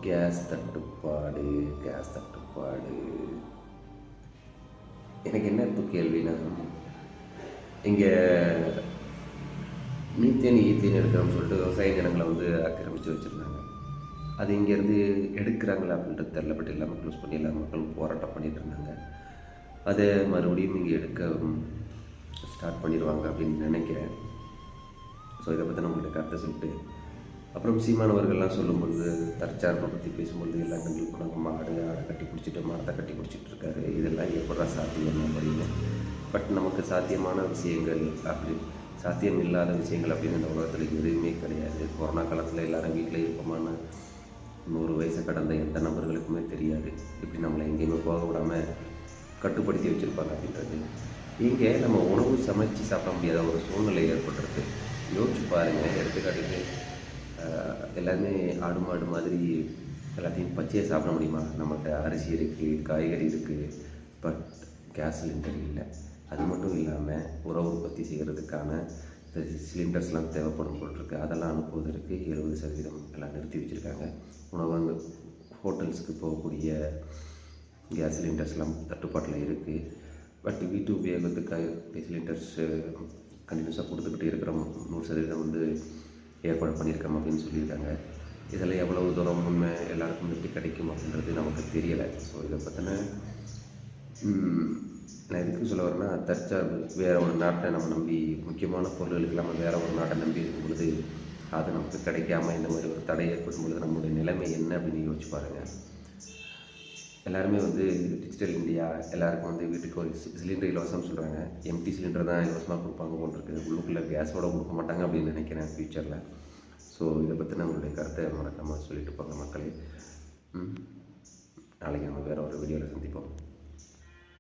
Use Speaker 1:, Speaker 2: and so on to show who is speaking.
Speaker 1: Case தட்டுப்பாடு case தட்டுப்பாடு. எனக்கு என்ன இப்போ கேள்வினா, இங்கே மீத்தேன் ஈத்தேன் எடுக்கிறோம்னு சொல்லிட்டு விவசாய நிலங்களை வந்து ஆக்கிரமித்து வச்சுருந்தாங்க. அது இங்கேருந்து எடுக்கிறாங்களா அப்படின்றது தெரில. பட் எல்லாமே க்ளோஸ் பண்ணி எல்லா மக்களும் போராட்டம் பண்ணிகிட்டு இருந்தாங்க. அதை மறுபடியும் இங்கே எடுக்க ஸ்டார்ட் பண்ணிடுவாங்க அப்படின்னு நினைக்கிறேன். ஸோ இதை பற்றி நம்மள்கிட்ட கருத்தை சொல்லிட்டு, அப்புறம் சீமானவர்கள்லாம் சொல்லும்பொழுது தற்சார்பை பற்றி பேசும்பொழுது எல்லாம் கண்டிப்பாக போனாங்க. மாடு ஆடை கட்டி பிடிச்சிட்டு மரத்தை கட்டி பிடிச்சிட்டு இருக்காரு. இதெல்லாம் எப்படா சாத்தியம் அப்படின்னு. பட் நமக்கு சாத்தியமான விஷயங்கள் அப்படி சாத்தியம் இல்லாத விஷயங்கள் அப்படின்னு இந்த உலகத்தில் எதுவுமே கிடையாது. கொரோனா காலத்தில் எல்லோரும் வீட்டில் இருப்போமான்னு 100 வயசு கடந்த எந்த நபர்களுக்குமே தெரியாது. இப்படி நம்மளை எங்கேயுமே போக விடாமல் கட்டுப்படுத்தி வச்சுருப்பாங்க அப்படின்றது. இங்கே நம்ம உணவு சமைச்சு சாப்பிட முடியாத ஒரு சூழ்நிலை ஏற்பட்டிருக்கு. யோசிச்சு பாருங்கள். எடுத்துக்காட்டுக்கு எல்லாமே ஆடு மாடு மாதிரி எல்லாத்தையும் பச்சையாக சாப்பிட முடியுமா? நம்மகிட்ட அரிசி இருக்குது, காய்கறி இருக்குது, பட் கேஸ் சிலிண்டர் இல்லை. அது மட்டும் இல்லாமல் உணவு உற்பத்தி செய்கிறதுக்கான இந்த சிலிண்டர்ஸ்லாம் தேவைப்படும் போட்டிருக்கு. அதெல்லாம் அனுப்புவதற்கு 70% எல்லாம் நிறுத்தி வச்சுருக்காங்க. உணவக ஹோட்டல்ஸுக்கு போகக்கூடிய கேஸ் சிலிண்டர்ஸ்லாம் தட்டுப்பாட்டில் இருக்குது. பட் வீட்டு உபயோகத்துக்காக சிலிண்டர்ஸ் கண்டினியூஸாக கொடுத்துக்கிட்டு இருக்கிறோம். 100% வந்து ஏற்பாடு பண்ணியிருக்கோம் அப்படின்னு சொல்லியிருக்காங்க. இதில் எவ்வளவு தூரம் உண்மை எல்லாருக்கும் எப்படி கிடைக்கும் அப்படின்றது நமக்கு தெரியலை. ஸோ இதை பற்றின நான் எதுக்கு சொல்ல வரேன்னா, தற்சார்பு வேறு ஒரு நாட்டை நம்ம நம்பி முக்கியமான பொருள்களுக்கு நம்ம வேறு ஒரு நாட்டை நம்பி இருக்கும் பொழுது அது நமக்கு கிடைக்காம இந்த மாதிரி ஒரு தடை ஏற்படும் பொழுது நம்மளுடைய நிலைமை என்ன அப்படின்னு யோசிச்சு பாருங்கள். எல்லாருமே வந்து டிஜிட்டல் இந்தியா, எல்லாருக்கும் வந்து வீட்டுக்கு ஒரு சிலிண்டர் இலவசம்னு சொல்கிறாங்க. எம்டி சிலிண்டர் தான் இலவசமாக கொடுப்பாங்க போட்டிருக்கு. உள்ளுக்குள்ளே கேஸோட கொடுக்க மாட்டாங்க அப்படின்னு நினைக்கிறேன் ஃப்யூச்சரில். ஸோ இதை பற்றி நம்மளுடைய கருத்தை மறக்காமல் சொல்லிட்டு போங்க மக்களே. நாளைக்கு நம்ம வேறு ஒரு வீடியோவில் சந்திப்போம்.